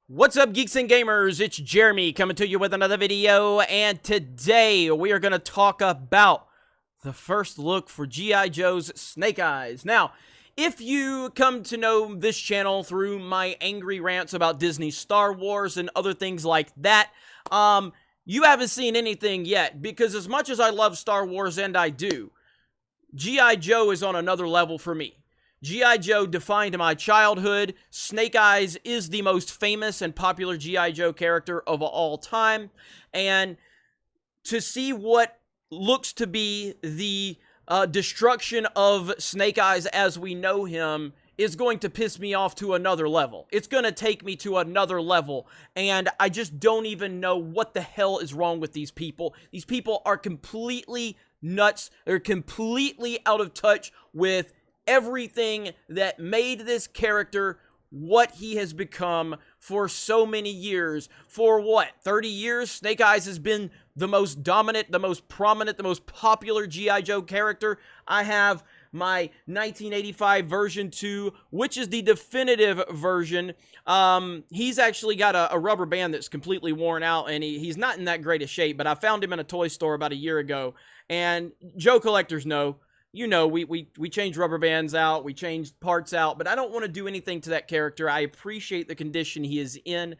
What's up, geeks and gamers? It's Jeremy coming to you with another video, and today we are going to talk about the first look for G.I. Joe's Snake Eyes. Now, if you come to know this channel through my angry rants about Disney Star Wars and other things like that, you haven't seen anything yet, because as much as I love Star Wars, and I do, G.I. Joe is on another level for me. G.I. Joe defined my childhood. Snake Eyes is the most famous and popular G.I. Joe character of all time. And to see what looks to be the destruction of Snake Eyes as we know him is going to piss me off to another level. It's going to take me to another level. And I just don't even know what the hell is wrong with these people. These people are completely nuts. They're completely out of touch with everything that made this character what he has become for so many years. For what, 30 years? Snake Eyes has been the most dominant, the most prominent, the most popular G.I. Joe character. I have my 1985 version 2, which is the definitive version. He's actually got a rubber band that's completely worn out, and he's not in that great a shape, but I found him in a toy store about a year ago, and Joe collectors know. You know, we change rubber bands out, we change parts out, but I don't want to do anything to that character. I appreciate the condition he is in.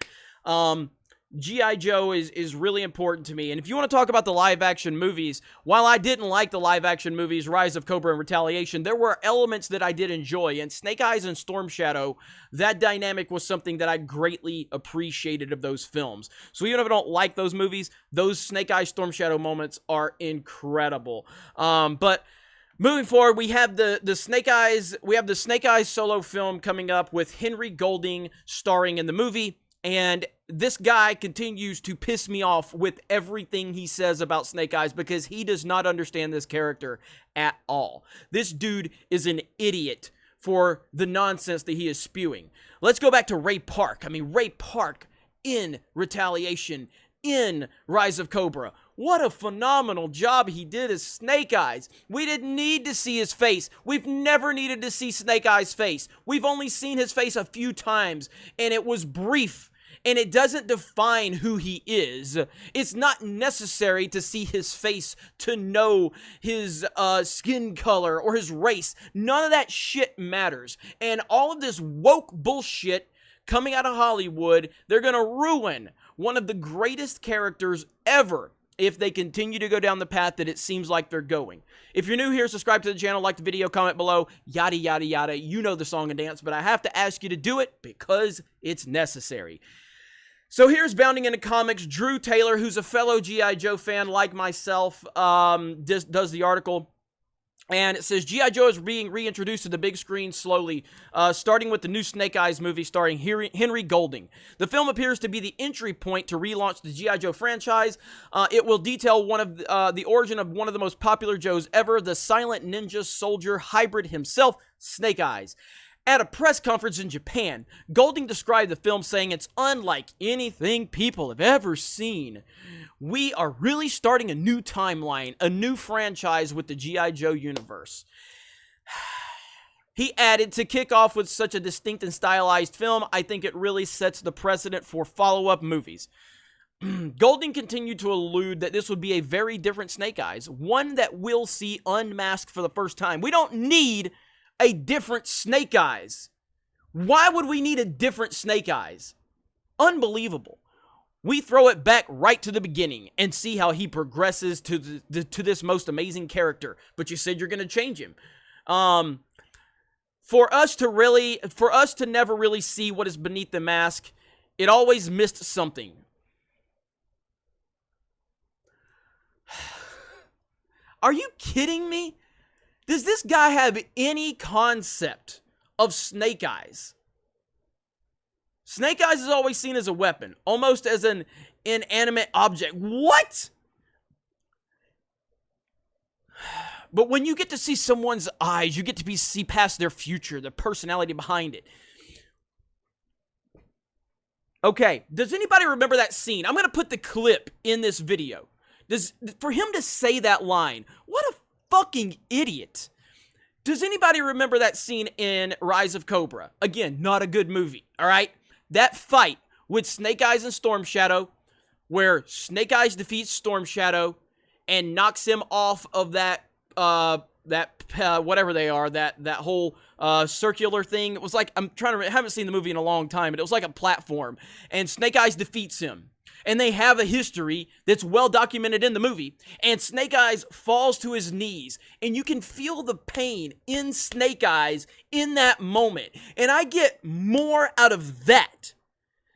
G.I. Joe is really important to me. And if you want to talk about the live-action movies, while I didn't like the live-action movies, Rise of Cobra and Retaliation, there were elements that I did enjoy. And Snake Eyes and Storm Shadow, that dynamic was something that I greatly appreciated of those films. So even if I don't like those movies, those Snake Eyes, Storm Shadow moments are incredible. But moving forward, we have the Snake Eyes. We have the Snake Eyes solo film coming up with Henry Golding starring in the movie, and this guy continues to piss me off with everything he says about Snake Eyes because he does not understand this character at all. This dude is an idiot for the nonsense that he is spewing. Let's go back to Ray Park. I mean, Ray Park in Retaliation, in Rise of Cobra. What a phenomenal job he did as Snake Eyes. We didn't need to see his face. We've never needed to see Snake Eyes' face. We've only seen his face a few times, and it was brief, and it doesn't define who he is. It's not necessary to see his face to know his skin color or his race. None of that shit matters. And all of this woke bullshit coming out of Hollywood, they're gonna ruin one of the greatest characters ever if they continue to go down the path that it seems like they're going. If you're new here, subscribe to the channel, like the video, comment below, yada, yada, yada. You know the song and dance, but I have to ask you to do it because it's necessary. So here's Bounding into Comics. Drew Taylor, who's a fellow G.I. Joe fan like myself, does the article. And it says, G.I. Joe is being reintroduced to the big screen slowly, starting with the new Snake Eyes movie starring Henry Golding. The film appears to be the entry point to relaunch the G.I. Joe franchise. It will detail one of the origin of one of the most popular Joes ever, the silent ninja soldier hybrid himself, Snake Eyes. At a press conference in Japan, Golding described the film saying it's unlike anything people have ever seen. We are really starting a new timeline, a new franchise with the G.I. Joe universe. He added, to kick off with such a distinct and stylized film, I think it really sets the precedent for follow-up movies. Golding continued to allude that this would be a very different Snake Eyes, one that we'll see unmasked for the first time. We don't need a different Snake Eyes. Why would we need a different Snake Eyes? Unbelievable. We throw it back right to the beginning and see how he progresses to this most amazing character. But you said you're going to change him. For us to never really see what is beneath the mask, it always missed something. Are you kidding me? Does this guy have any concept of Snake Eyes? Snake Eyes is always seen as a weapon, almost as an inanimate object. What? But when you get to see someone's eyes, you get to see past their future, their personality behind it. Okay, does anybody remember that scene? I'm going to put the clip in this video. For him to say that line, what a fucking idiot. Does anybody remember that scene in Rise of Cobra? Again, not a good movie, all right? That fight with Snake Eyes and Storm Shadow, where Snake Eyes defeats Storm Shadow and knocks him off of that whatever they are, that whole circular thing. It was like, I haven't seen the movie in a long time, but it was like a platform, and Snake Eyes defeats him. And they have a history that's well documented in the movie. And Snake Eyes falls to his knees. And you can feel the pain in Snake Eyes in that moment. And I get more out of that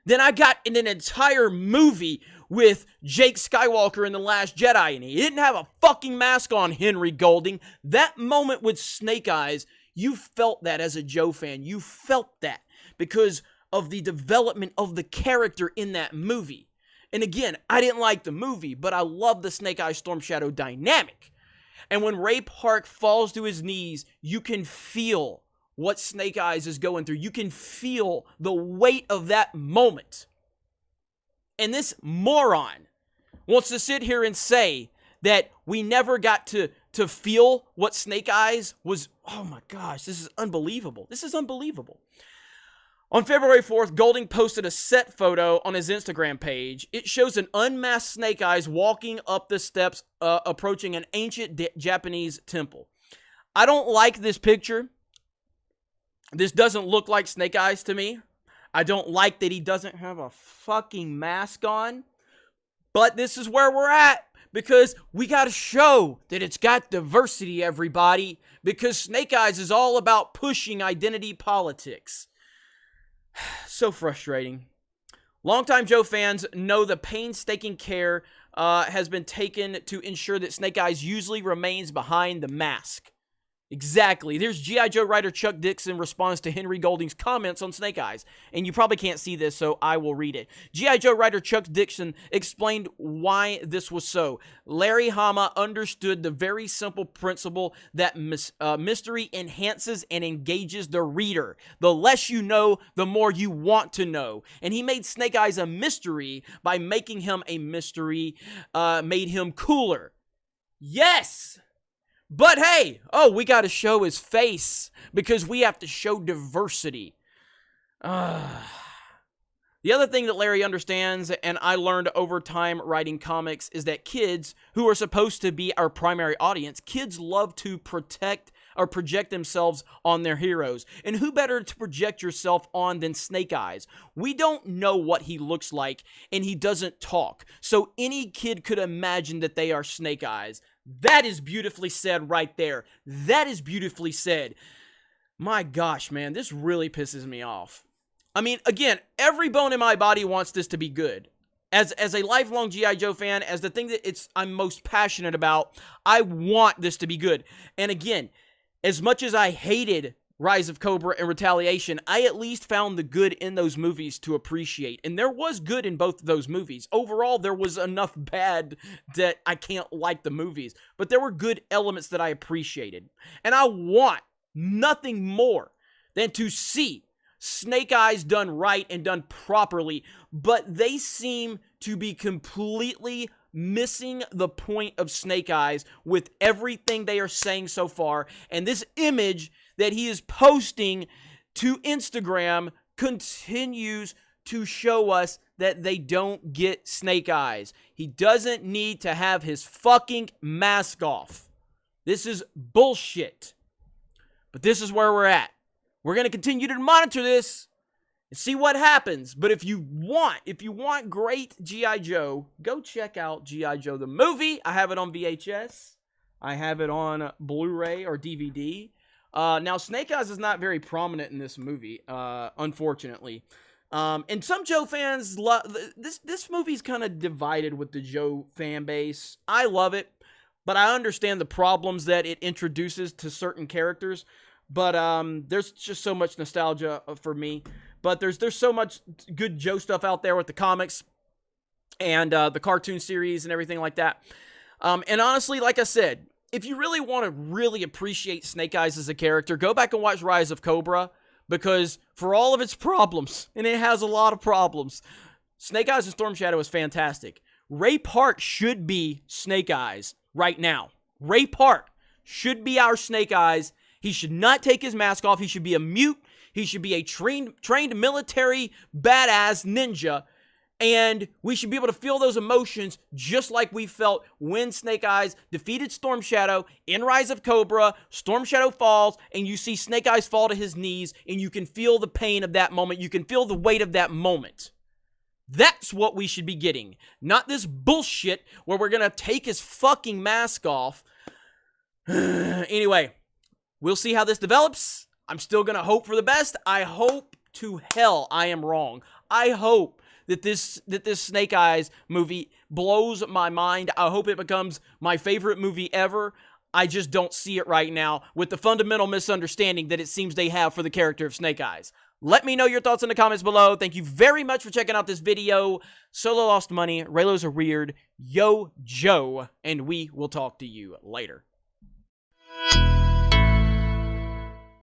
than I got in an entire movie with Jake Skywalker in The Last Jedi. And he didn't have a fucking mask on, Henry Golding. That moment with Snake Eyes, you felt that as a Joe fan. You felt that because of the development of the character in that movie. And again, I didn't like the movie, but I love the Snake Eyes Storm Shadow dynamic. And when Ray Park falls to his knees, you can feel what Snake Eyes is going through. You can feel the weight of that moment. And this moron wants to sit here and say that we never got to feel what Snake Eyes was. Oh my gosh, this is unbelievable. This is unbelievable. On February 4th, Golding posted a set photo on his Instagram page. It shows an unmasked Snake Eyes walking up the steps, approaching an ancient Japanese temple. I don't like this picture. This doesn't look like Snake Eyes to me. I don't like that he doesn't have a fucking mask on. But this is where we're at, because we got to show that it's got diversity, everybody, because Snake Eyes is all about pushing identity politics. So frustrating. Longtime Joe fans know the painstaking care has been taken to ensure that Snake Eyes usually remains behind the mask. Exactly. There's G.I. Joe writer Chuck Dixon responds to Henry Golding's comments on Snake Eyes. And you probably can't see this, so I will read it. G.I. Joe writer Chuck Dixon explained why this was so. Larry Hama understood the very simple principle that mystery enhances and engages the reader. The less you know, the more you want to know. And he made Snake Eyes a mystery by making him a mystery, made him cooler. Yes! But hey, we got to show his face because we have to show diversity. The other thing that Larry understands, and I learned over time writing comics, is that kids, who are supposed to be our primary audience, kids love to protect or project themselves on their heroes. And who better to project yourself on than Snake Eyes? We don't know what he looks like, and he doesn't talk. So any kid could imagine that they are Snake Eyes. That is beautifully said right there. That is beautifully said. My gosh, man, this really pisses me off. I mean, again, every bone in my body wants this to be good. As a lifelong G.I. Joe fan, as the thing that I'm most passionate about, I want this to be good. And again, as much as I hated Rise of Cobra and Retaliation, I at least found the good in those movies to appreciate. And there was good in both of those movies. Overall, there was enough bad that I can't like the movies. But there were good elements that I appreciated. And I want nothing more than to see Snake Eyes done right and done properly. But they seem to be completely missing the point of Snake Eyes with everything they are saying so far. And this image that he is posting to Instagram continues to show us that they don't get Snake Eyes. He doesn't need to have his fucking mask off. This is bullshit. But this is where we're at. We're going to continue to monitor this and see what happens. But if you want great G.I. Joe, go check out G.I. Joe the movie. I have it on VHS. I have it on Blu-ray or DVD. Now, Snake Eyes is not very prominent in this movie, unfortunately. And some Joe fans love this movie's kind of divided with the Joe fan base. I love it, but I understand the problems that it introduces to certain characters. But there's just so much nostalgia for me. But there's so much good Joe stuff out there with the comics and the cartoon series and everything like that. And honestly, like I said, if you really want to really appreciate Snake Eyes as a character, go back and watch Rise of Cobra, because for all of its problems, and it has a lot of problems, Snake Eyes and Storm Shadow is fantastic. Ray Park should be Snake Eyes right now. Ray Park should be our Snake Eyes. He should not take his mask off. He should be a mute. He should be a trained military badass ninja. And we should be able to feel those emotions just like we felt when Snake Eyes defeated Storm Shadow in Rise of Cobra. Storm Shadow falls, and you see Snake Eyes fall to his knees, and you can feel the pain of that moment. You can feel the weight of that moment. That's what we should be getting. Not this bullshit where we're going to take his fucking mask off. Anyway, we'll see how this develops. I'm still going to hope for the best. I hope to hell I am wrong. I hope that this Snake Eyes movie blows my mind. I hope it becomes my favorite movie ever. I just don't see it right now with the fundamental misunderstanding that it seems they have for the character of Snake Eyes. Let me know your thoughts in the comments below. Thank you very much for checking out this video. Solo lost money. Raylos are weird. Yo, Joe. And we will talk to you later.